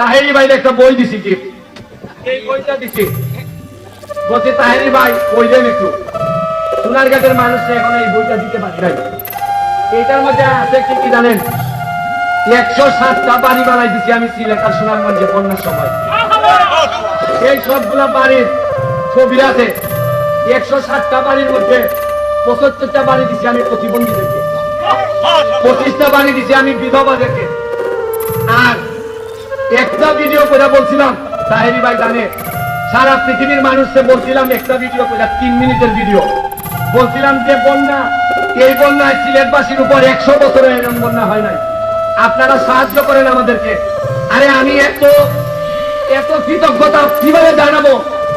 তাহেরি ভাই একটা বই দিছি কি এই বইটা দিছি বলছি তাহেরি ভাই বই দেন একটু সোনারঘাটের মানুষরা এখন এই বইটা দিতে পারি নাই এটার মধ্যে আছে কি কি জানেন 107টা বাড়ি বানাই দিছি আমি সিলেট আর সুনামগঞ্জে বন্যার সময় এই সবগুলা বাড়ির ছবি আছে 107টা বাড়ির মধ্যে 75টা বাড়ি দিছি আমি প্রতিবন্ধীদেরকে 25টা বাড়ি দিছি আমি বিধবাদেরকে আর একটা ভিডিও করে বলছিলাম তাহেরি ভাই জানে সারা পৃথিবীর মানুষকে বলছিলাম একটা ভিডিও করে 3 মিনিটের ভিডিও বলছিলাম যে বন্যা এই বন্যায় সিলেটবাসীর উপর 100 বছরে এরকম বন্যা হয় নাই আপনারা সাহায্য করেন আমাদেরকে আরে আমি এত কৃতজ্ঞতা কিভাবে জানাবো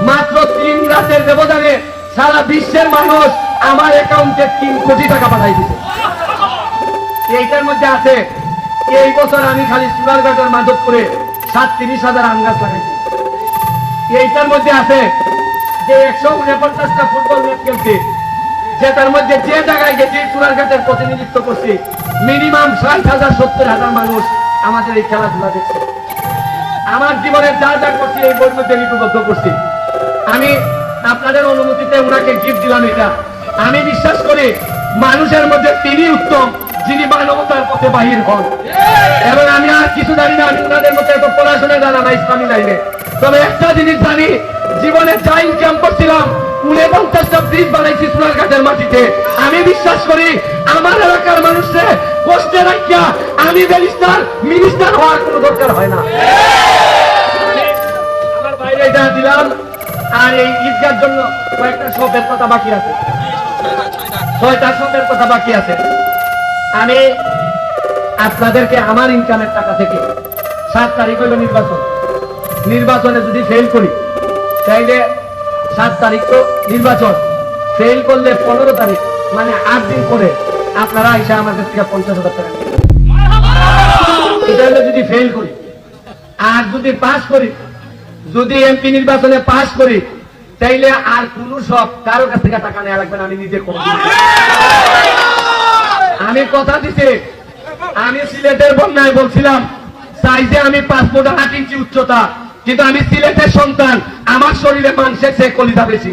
মাত্র 3 রাতের ব্যবধানে সারা বিশ্বের মানুষ আমার অ্যাকাউন্টে 3 কোটি টাকা পাঠাই দিয়েছে এইটার মধ্যে আছে এই বছর আমি খালি সোনারঘাটের মাধবপুরে 37,000 আম গাছ লাগাইছি এইটার মধ্যে আছে যে 149টা ফুটবল ম্যাচ খেলছি যেটার মধ্যে যে জায়গায় গেছি সোনারঘাটের প্রতিনিধিত্ব করছি মিনিমাম 60,000 70,000 মানুষ আমাদের এই খেলাধুলা দেখছে আমার জীবনে যা যা করছি এই বইয়ের মধ্যে লিপিবদ্ধ করছি আমি আপনাদের অনুমতিতে ওনাকে গিফট দিলাম এটা আমি বিশ্বাস করি মানুষের মধ্যে তিনি উত্তম যিনি মানবতার পথে বাহির হন এবং আমি আর কিছু জানি না আমি ওনাদের মধ্যে এত পড়াশোনা জানা না ইসলামী লাইনে তবে একটা জিনিস জানি জীবনে যা ইনকাম করছিলাম 49টা ব্রিজ বানাইছি সোনারঘাটের মাটিতে আমি বিশ্বাস করি আমার এলাকার মানুষকে কষ্টে রাখিয়া আমি ব্যারিস্টার মিনিস্টার হওয়ার কোনো দরকার হয় না আমার বাইরে এটা দিলাম আর এই ঈদগার জন্য কয়েকটা শপের কথা বাকি আছে 6টা শপের কথা বাকি আছে আমি আপনাদেরকে আমার ইনকামের টাকা থেকে 7 তারিখ হইল নির্বাচনে যদি ফেল করি তাইলে 7 তারিখ তো নির্বাচন ফেল করলে 15 তারিখ মানে 8 দিন পরে আপনারা এসে আমার কাছ থেকে 50,000 টাকা নিয়ে এটা হলো যদি ফেল করি আর যদি পাস করি যদি এমপি নির্বাচনে পাস করি তাইলে আর কোন সব কারো কাছ থেকে টাকা নেওয়া লাগবে না আমি নিজে করব আমি কথা দিছি আমি সিলেটের বন্যায় বলছিলাম সাইজে আমি 5 ফুট 8 ইঞ্চি উচ্চতা কিন্তু আমি সিলেটের সন্তান আমার শরীরে মাংসের চেয়ে কলিজা বেশি